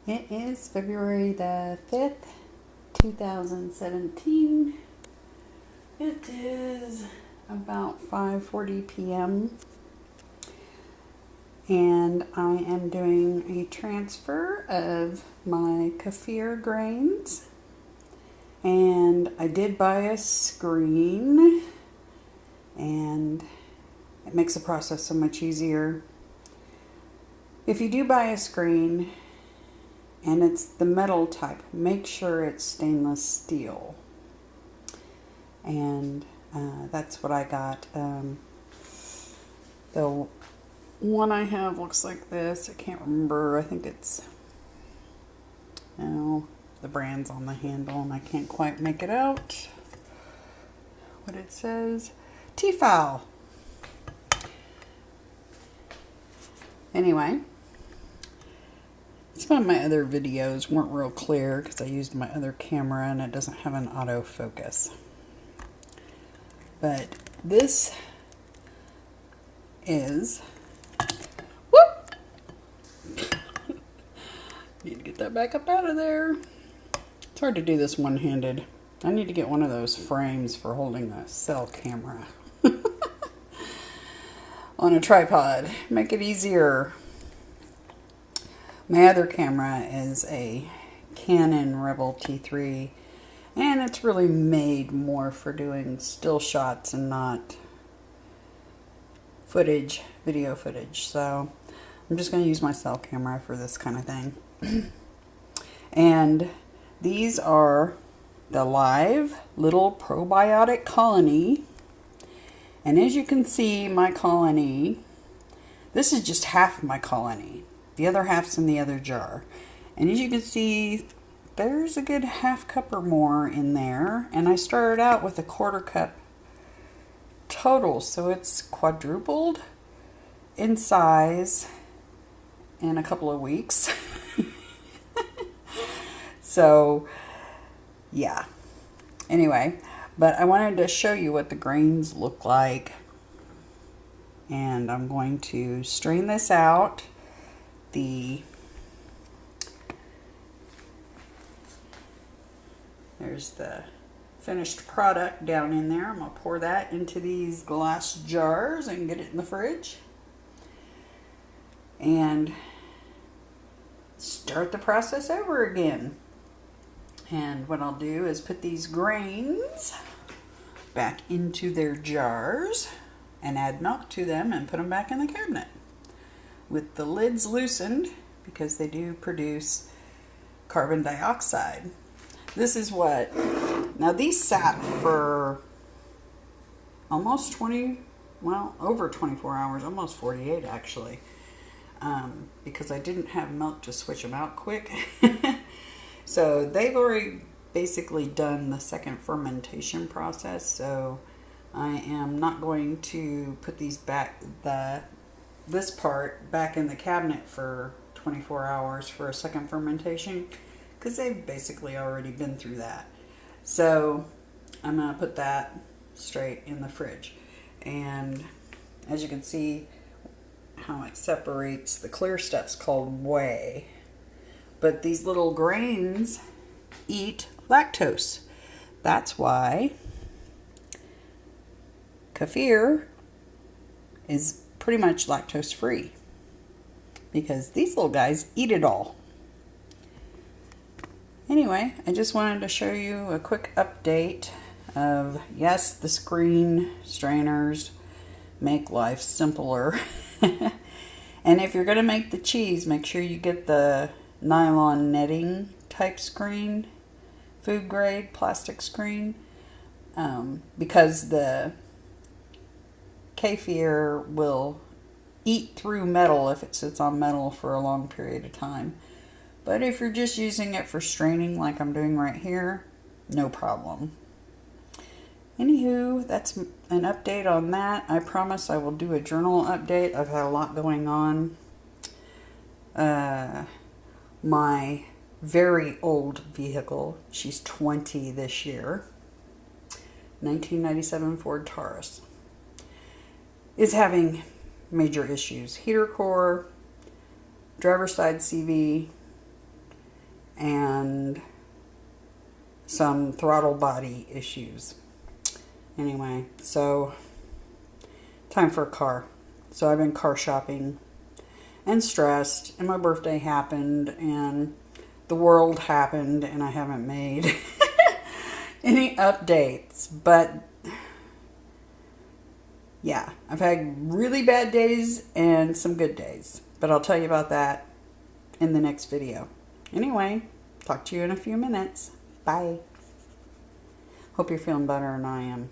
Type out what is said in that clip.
It is February the 5th, 2017. It is about 5:40 p.m. and I am doing a transfer of my Kefir grains. And I did buy a screen, and it makes the process so much easier. If you do buy a screen, and it's the metal type, make sure it's stainless steel. And that's what I got. The one I have looks like this. I can't remember. I think it's, the brand's on the handle and I can't quite make it out what it says. Tefal. Anyway, some of my other videos weren't real clear because I used my other camera and it doesn't have an autofocus. But this is, whoop! Need to get that back up out of there. It's hard to do this one-handed. I need to get one of those frames for holding a cell camera on a tripod. Make it easier. My other camera is a Canon Rebel T3, and it's really made more for doing still shots and not footage, video footage. So I'm just going to use my cell camera for this kind of thing. And these are the live little probiotic colony. And as you can see, my colony, this is just half my colony. The other half's in the other jar. And as you can see, there's a good half cup or more in there. And I started out with a 1/4 cup total. So it's quadrupled in size in a couple of weeks. So, yeah. Anyway, but I wanted to show you what the grains look like. And I'm going to strain this out. There's the finished product down in there. I'm going to pour that into these glass jars and get it in the fridge. And start the process over again. And what I'll do is put these grains back into their jars and add milk to them and put them back in the cabinet with the lids loosened because they do produce carbon dioxide. This is what, now these sat for almost over 24 hours, almost 48 actually, because I didn't have milk to switch them out quick. So they've already basically done the second fermentation process, so I am not going to put these back, this part back in the cabinet for 24 hours for a second fermentation, because they've basically already been through that. So I'm going to put that straight in the fridge. And as you can see, how it separates, the clear stuff's called whey. But these little grains eat lactose. That's why Kefir is pretty much lactose free, because these little guys eat it all. Anyway, I just wanted to show you a quick update of, yes, the screen strainers make life simpler. And if you're going to make the cheese, make sure you get the nylon netting type screen, food grade plastic screen, because the Kefir will eat through metal if it sits on metal for a long period of time. But if you're just using it for straining like I'm doing right here, no problem. Anywho, that's an update on that. I promise I will do a journal update. I've had a lot going on. My very old vehicle, she's 20 this year, 1997 Ford Taurus, is having major issues. Heater core, driver's side CV, and some throttle body issues. Anyway, so time for a car. So I've been car shopping and stressed, and my birthday happened, and the world happened, and I haven't made any updates. But yeah, I've had really bad days and some good days. But I'll tell you about that in the next video. Anyway, talk to you in a few minutes. Bye. Hope you're feeling better than I am.